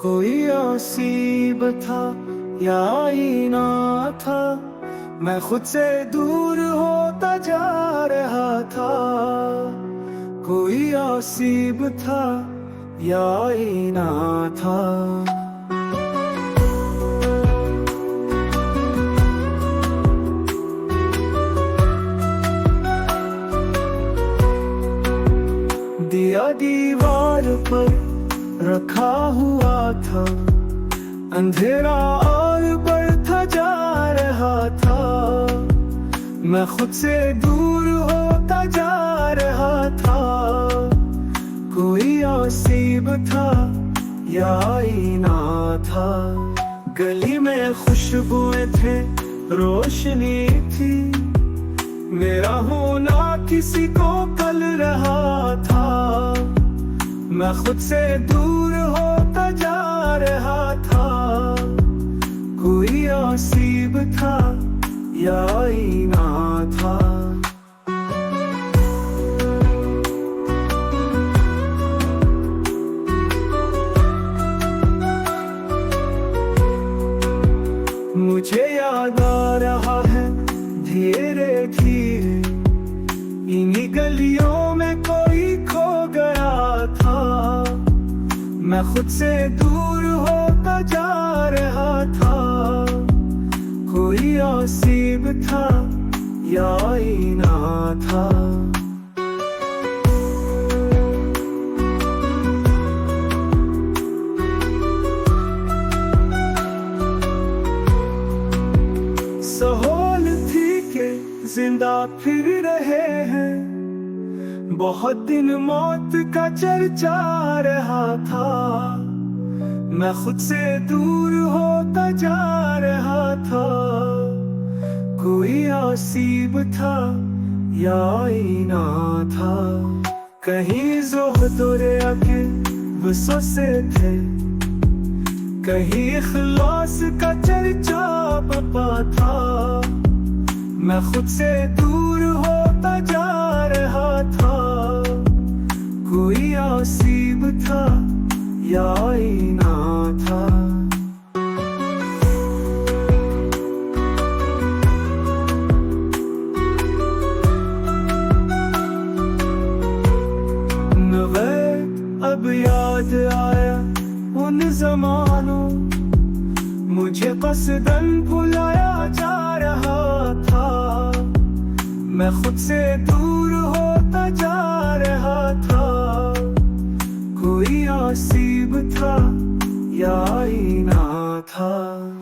कोई नसीब था या आईना था, मैं खुद से दूर होता जा रहा था। कोई नसीब था या आईना था। दिया दीवार पर रखा हुआ था, अंधेरा और बढ़ता जा रहा था। मैं खुद से दूर होता जा रहा था। कोई नसीब था या आईना था। गली में खुशबुएं थे, रोशनी थी, मेरा होना किसी को कल रहा था। मैं खुद से दूर होता जा रहा था। कोई नसीब था या आईना था। मुझे याद आ रहा है धीरे धीरे, इन्हीं गलियों में कोई खो गया था। मैं खुद से दूर होता जा रहा था। कोई नसीब था या आईना था। सहूल थी के जिंदा फिर रहे हैं, बहुत दिन मौत का चर्चा रहा था। मैं खुद से दूर होता जा रहा था। कोई नसीब था या आईना था। कहीं ज़ुहद और अक़ल वसवसे थे, कहीं इख़लास का चर्चा बपा था। मैं खुद से दूर होता जा रहा था। कोई नसीब था या आईना था। अब याद आया उन ज़मानों, मुझे क़स्दन भुलाया जा रहा था। मैं खुद से दूर होता जा रहा था। कोई नसीब था या आईना था।